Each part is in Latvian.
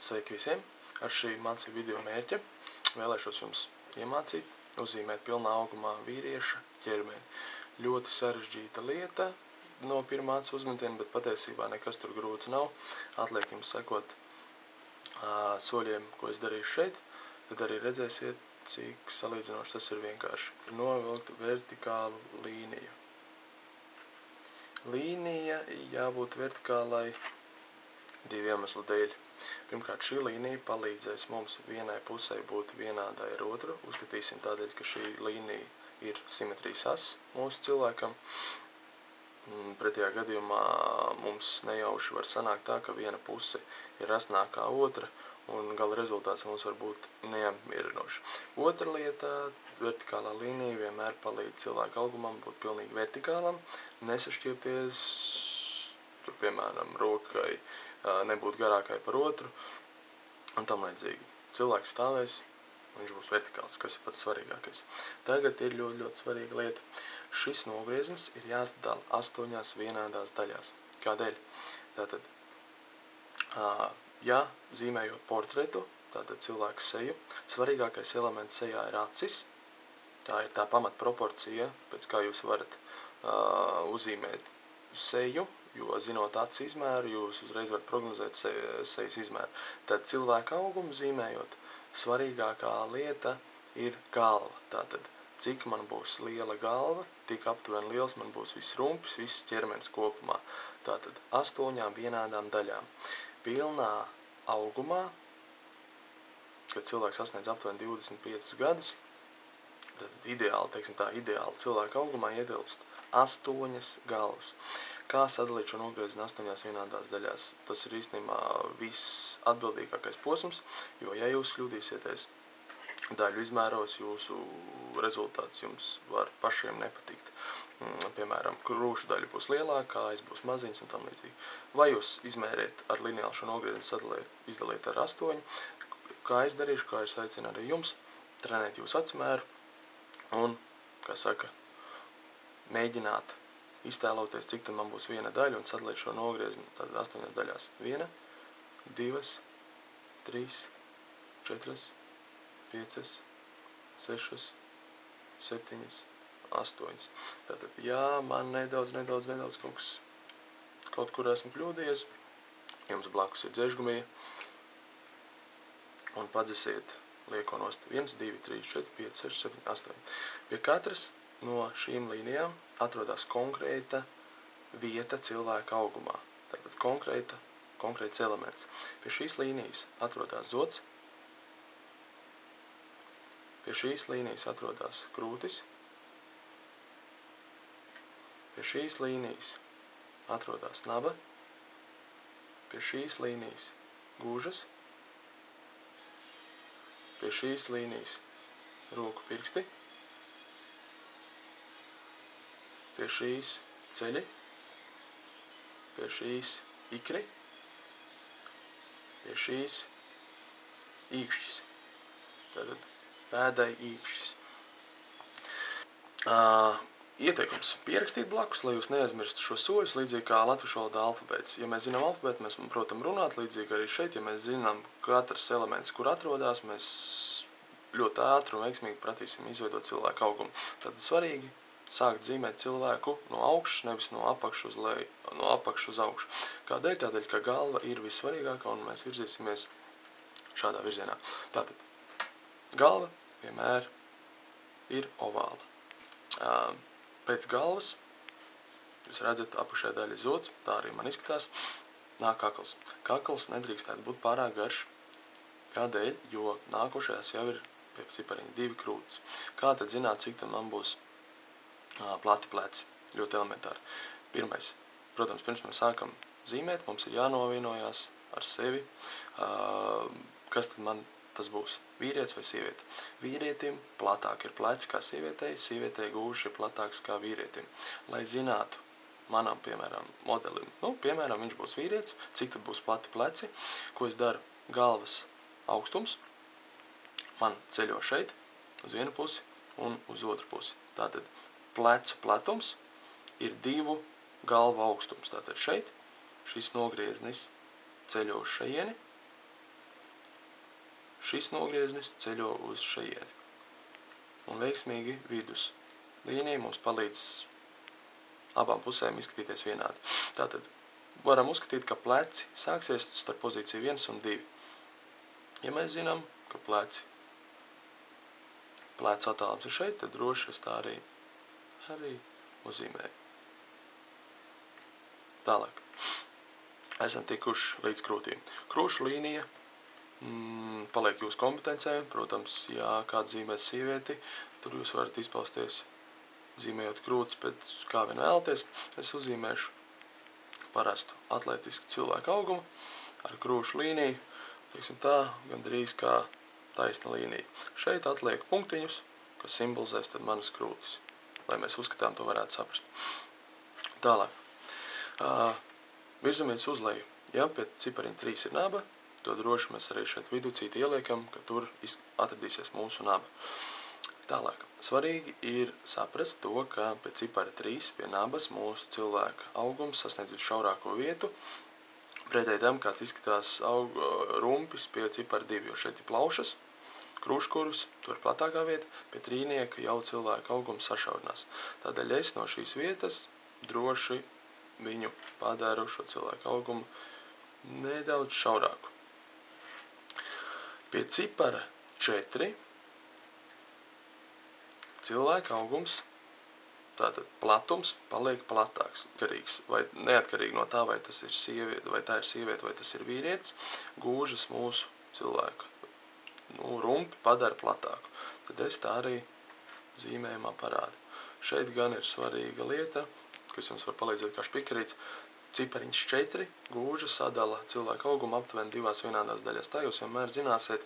Sveiki visiem! Ar šī mācību video mērķa vēlēšos jums iemācīt uzzīmēt pilnā augumā vīrieša ķermeni. Ļoti sarežģīta lieta no pirmā acu uzmetiena, bet patiesībā nekas tur grūts nav. Atliek jums sekot soļiem, ko es darīšu šeit, tad arī redzēsiet, cik salīdzinoši tas ir vienkārši. Novilkt vertikālu līniju. Līnija jābūt vertikālai divu iemeslu dēļ. Pirmkārt, šī līnija palīdzēs mums vienai pusē būt vienādai ar otru. Uzskatīsim tādēļ, ka šī līnija ir simetrijas as mūsu cilvēkam. Pretējā gadījumā mums nejauši var sanākt tā, ka viena puse ir asnākā otra, un gala rezultāts mums var būt neapmierinoši. Otra lieta, vertikālā līnija vienmēr palīdz cilvēka augumam būt pilnīgi vertikālam, nesašķiepties, tur piemēram rokai nebūt garākai par otru, un tam līdzīgi. Cilvēks stāvēs, viņš būs vertikāls, kas ir pats svarīgākais. Tagad ir ļoti svarīga lieta. Šis nogrieznis ir jāsadala 8 vienādās daļās. Kādēļ? Tātad, ja zīmējot portretu, tātad cilvēku seju, svarīgākais elements sejā ir acis. Tā ir tā pamatproporcija, pēc kā jūs varat uzzīmēt seju, jo zinot acu izmēru, jūs uzreiz varat prognozēt sejas izmēru. Tad cilvēka augumu zīmējot, svarīgākā lieta ir galva. Tātad, cik man būs liela galva, tik aptuveni liels man būs viss rumpis, viss ķermenis kopumā. Tātad 8 vienādām daļām. Pilnā augumā, kad cilvēks sasniedz aptuveni 25 gadus, tad ideāli, teiksim tā, ideāli cilvēka augumā ietilpst 8 galvas. Kā sadalīt šo nogriezni 8 vienādās daļās? Tas ir īstenībā viss atbildīgākais posms, jo ja jūs kļūdīsieties daļu izmēros, jūsu rezultāts jums var pašiem nepatikt. Piemēram, krūšu daļa būs lielāka, kājas būs maziņas un tam līdzīgi. Vai jūs izmēriet ar lineālu šo nogriezni, izdaliet ar 8, kā es darīšu, kā es aicinu arī jums, trenēt jūsu atsmēru un, kā saka, mēģināt iztēloties, cik tad man būs viena daļa un sadalīt šo nogriezni tad 8 daļās. 1, 2, 3, 4, 5, 6, 7, 8. Tātad, ja man nedaudz kaut kur esmu kļūdījies, jums blakus ir dzēžgumija un padzesiet lieko nost 1, 2, 3, 4, 5, 6, 7, 8. Pie katras no šīm līnijām atrodas konkrēta vieta cilvēka augumā. Tātad konkrēts elements. Pie šīs līnijas atrodas zods, pie šīs līnijas atrodas krūtis, pie šīs līnijas atrodas naba, pie šīs līnijas gūžas, pie šīs līnijas roku pirksti, pie šīs ceļi, pie šīs ikri, pie šīs īkšķis. Tātad pēdai īkšķis. Ieteikums pierakstīt blakus, lai jūs neaizmirstu šo soļus, līdzīgi kā latviešu valodā alfabēts. Ja mēs zinām alfabētu, mēs protam runāt, līdzīgi arī šeit, ja mēs zinām katrs elements, kur atrodas, mēs ļoti ātri un veiksmīgi pratīsim izveidot cilvēku augumu. Tātad svarīgi sākt zīmēt cilvēku no augšas, nevis no apakšas uz leju, no apakšas uz augšu. Kādēļ? Tādēļ, ka galva ir vissvarīgākā un mēs virzīsimies šādā virzienā. Tātad, galva vienmēr ir ovāla. Pēc galvas, jūs redzat, apakšējā daļa zods, tā arī man izskatās, nāk kakls. Kakls nedrīkstētu būt pārāk garš. Kādēļ? Jo nākošajās jau ir pie cipariņa 2 krūtis. Kā tad zināt, cik tam man būs plati pleci? Ļoti elementāri. Pirmais, protams, pirms mēs sākam zīmēt, mums ir jānovienojās ar sevi, kas tad man tas būs, vīrietis vai sieviete. Vīrietim platāk ir pleci kā sievietei, sievietei gūžas ir platāks kā vīrietim. Lai zinātu manam, piemēram, modelim, piemēram, viņš būs vīrietis, cik tad būs plati pleci, ko es daru? Galvas augstums man ceļo šeit, uz vienu pusi un uz otru pusi. Tātad plecu platums ir 2 galvu augstums. Tātad šeit šis nogrieznis ceļo uz šajieni, šis nogrieznis ceļo uz šajieni. Un veiksmīgi vidus līnija mums palīdz abām pusēm izskatīties vienādi. Tātad varam uzskatīt, ka pleci sāksies starp pozīciju 1 un 2. Ja mēs zinām, ka plecu attālums ir šeit, tad droši es tā arī uzzīmēju. Tālāk. Esam tikuši līdz krūtīm. Krūšu līnija paliek jūsu kompetencē. Protams, ja kāds zīmēs sievieti, tur jūs varat izpausties zīmējot krūtis pēc kā vien vēlaties. Es uzzīmēšu parastu atletisku cilvēku augumu ar krūšu līniju, teiksim tā, gandrīz kā taisna līnija. Šeit atliek punktiņus, kas simbolizēs tad manas krūtis, lai mēs uzskatām to varētu saprast. Tālāk. Virzamies uz leju. Ja pie cipariņa 3 ir naba, to droši mēs arī šeit viducīti ieliekam, ka tur atradīsies mūsu naba. Tālāk. Svarīgi ir saprast to, ka pie cipara 3 pie nabas mūsu cilvēka augums sasniedz visšaurāko vietu, pretēji tam, kāds izskatās rumpis pie cipara 2, jo šeit ir plaušas, krūškurvs, tur ir platākā vieta, pie trīnieka jau cilvēka augums sašaurinās. Tādēļ es no šīs vietas droši viņu padaru šo cilvēku augumu nedaudz šaurāku. Pie cipara 4 cilvēka augums, tātad platums, paliek platāks, vai neatkarīgi no tā, vai tas ir sieviete, vai tā ir sieviete, vai tas ir vīrietis, gūžas mūsu cilvēku rumpi padara platāku. Tad es tā arī zīmējumā parādu. Šeit gan ir svarīga lieta, kas jums var palīdzēt kā špikarīts. Cipariņš 4 gūža sadala cilvēku augumu aptuveni 2 vienādās daļās. Tā jūs vienmēr zināsiet,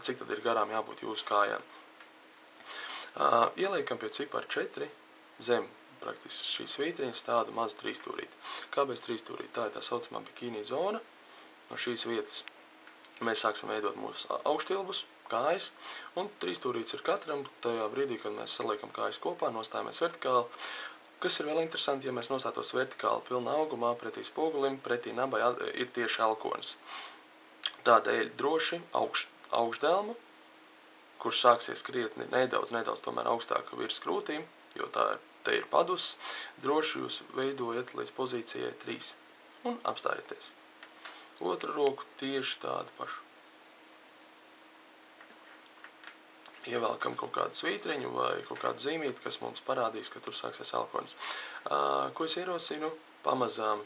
cik tad ir garām jābūt jūsu kājām. Ieliekam pie cipara 4 zem praktiski šīs svītriņas tādu mazu trīsstūrīti. Kāpēc trīsstūrīti? Tā ir tā saucamā bikīnī zona. No šīs vietas mēs sāksim veidot mūsu augštilbus, kājas, un trīsstūrīts ir katram tajā brīdī, kad mēs saliekam kājas kopā, nostājamies vertikāli. Kas ir vēl interesanti, ja mēs nostātos vertikāli pilnā augumā pretī spogulim, pretī nabai ir tieši elkonis. Tādēļ droši augšdelma, kurš sāksies krietni nedaudz tomēr augstāk virs krūtīm, jo te ir padus, droši jūs veidojat līdz pozīcijai 3 un apstājieties. Otru roku tieši tādu pašu. Ievelkam kaut kādu svītriņu vai kaut kādu zīmīti, kas mums parādīs, ka tur sāksies elkonis. Ko es ierosinu? Pamazām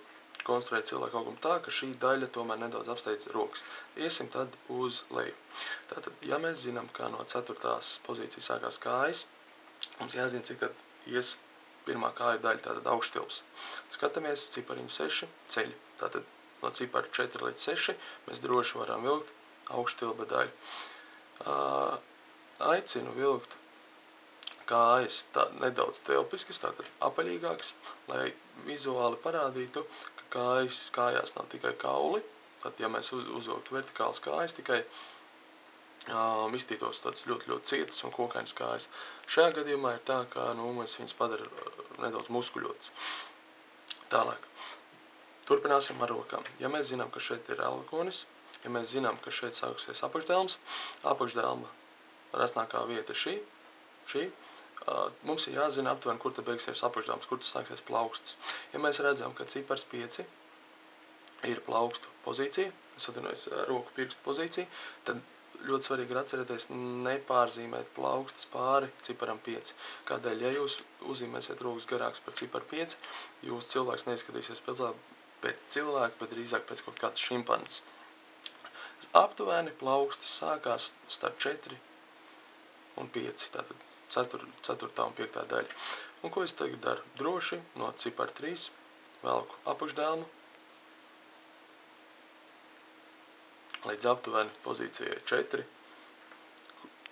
konstruēt cilvēku augumu tā, ka šī daļa tomēr nedaudz apsteidz rokas. Iesim tad uz leju. Tātad, ja mēs zinām, ka no 4. pozīcijas sākās kājas, mums jāzina, cik tad ies pirmā kāju daļa, tātad augštilps. Skatāmies cipariņu 6 ceļu. Tātad no cipara 4 līdz 6 mēs droši varam vilkt augštilba daļu. Aicinu vilkt kājas nedaudz telpiskas, tātad apaļīgāks, lai vizuāli parādītu, ka kājās nav tikai kauli. Tad, ja mēs uzvilktu vertikālas kājas, tikai iztītos tāds ļoti cietas un kokainas kājas. Šajā gadījumā ir tā, ka mēs viņas padara nedaudz muskuļotas. Tālāk. Turpināsim ar rokām. Ja mēs zinām, ka šeit ir elkonis, ja mēs zinām, ka šeit sāksies apakšdelma rasnākā vieta ir šī, mums ir jāzina aptuveni, kur te beigsies apakšdelms, kur tas sāksies plaukstas. Ja mēs redzam, ka cipars 5 ir plaukstu pozīcija, es atvainojos roku pirkstu pozīcija, tad ļoti svarīgi ir atcerēties nepārzīmēt plaukstas pāri ciparam 5. Kādēļ, ja jūs uzzīmēsiet rokas garāks par ciparu 5, jūs cilvēks neizskatīsies pēc cilvēka, bet drīzāk pēc kaut kādas šimpanzes. Aptuveni plaukstas sākās starp 4 un 5, tātad 4. un 5. daļa. Un ko es tagad daru? Droši no cipara 3 velku apakšdelmu līdz aptuveni pozīcijai 4.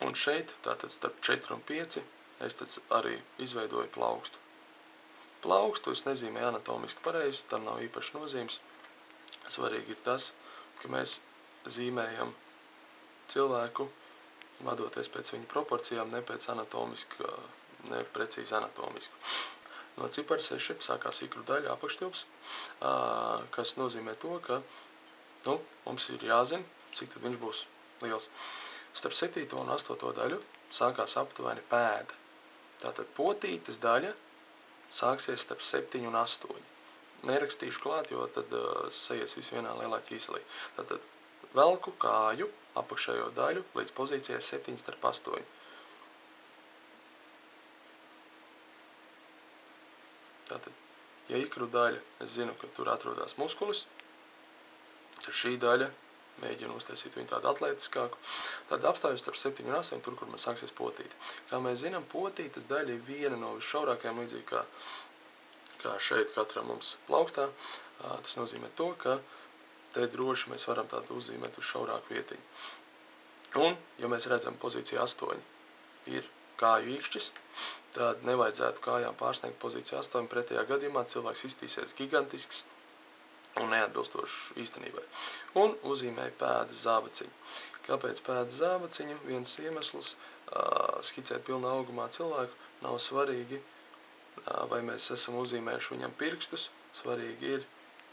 Un šeit, tātad starp 4 un 5, es tad arī izveidoju plaukstu. Plaukstu es nezīmēju anatomiski pareizi, tam nav īpaši nozīmes. Svarīgi ir tas, ka mēs zīmējam cilvēku vadoties pēc viņa proporcijām, ne pēc anatomiska, ne precīzi anatomiski. No cipara 6 sākās ikru daļa apakštilps, kas nozīmē to, ka mums ir jāzina, cik tad viņš būs liels. Starp 7. un 8. daļu sākās aptuveni pēda. Tātad potītes daļa sāksies starp 7 un 8. Nerakstīšu klāt, jo tad sajies visu vienā lielā ķīselī. Tātad velku kāju apakšējo daļu līdz pozīcijai 7 starp 8. Tātad, ja ikru daļa, es zinu, ka tur atrodas muskulis, tad šī daļa mēģinu uztaisīt viņu tādu atlētiskāku. Tad apstājos starp 7 un 8, tur, kur man sāksies potīte. Kā mēs zinām, potītes daļa ir viena no visšaurākajām, līdzīgi kā šeit katram mums plaukstā. Tas nozīmē to, ka te droši mēs varam tādu uzzīmēt uz šaurāku vietiņu. Un, ja mēs redzam pozīcija 8 ir kāju īkšķis, tad nevajadzētu kājām pārsniegt pozīciju 8, pretējā gadījumā cilvēks iztīsies gigantisks un neatbilstošs īstenībai. Un uzzīmēja pēdas zābaciņu. Kāpēc pēdas zābaciņu? Viens iemesls skicēt pilnā augumā cilvēku nav svarīgi, vai mēs esam uzzīmējuši viņam pirkstus, svarīgi ir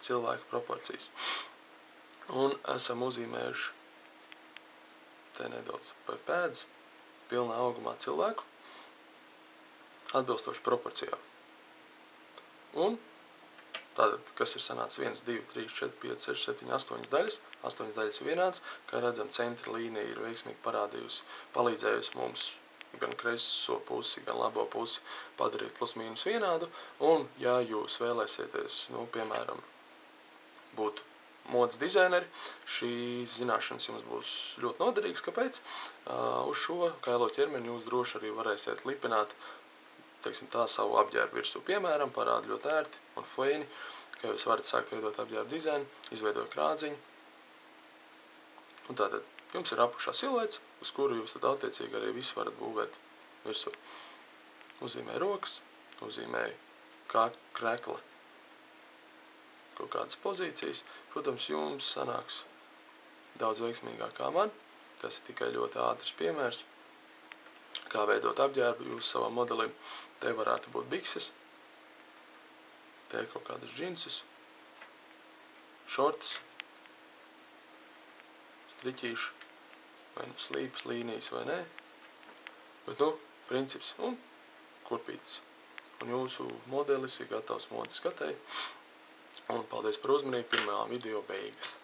cilvēku proporcijas. Un esam uzzīmējuši te nedaudz par pēdas pilnā augumā cilvēku atbilstoši proporcijām. Un tātad, kas ir sanācis 1, 2, 3, 4, 5, 6, 7, 8 daļas. 8 daļas ir vienāds. Kā redzam, centra līnija ir veiksmīgi palīdzējusi mums gan kreiso pusi, gan labo pusi padarīt plus mīnus vienādu. Un, ja jūs vēlēsieties, piemēram, būt modes dizaineri, šīs zināšanas jums būs ļoti noderīgas. Kāpēc? Uz šo kailo ķermeni jūs droši arī varēsiet lipināt, teiksim tā, savu apģērbu virsū. Piemēram, parāda ļoti ērti un fleini, ka jūs varat sākt veidot apģērbu dizainu, izveidot krādziņu. Un tātad jums ir apakšā silēts, uz kuru jūs tad attiecīgi arī visu varat būvēt virsū. Uzzīmēju rokas, uzzīmēju kā krekla kaut kādas pozīcijas. Protams, jums sanāks daudz veiksmīgāk kā man. Tas ir tikai ļoti ātrs piemērs, kā veidot apģērbu jūs savam modelim. Te varētu būt bikses, te ir kaut kādas džinses, šortas, striķīšu, vai slīpas, līnijas vai nē. Bet, princips un kurpītes. Un jūsu modelis ir gatavs modes skatēji. Un paldies par uzmanību, pirmā video beigas.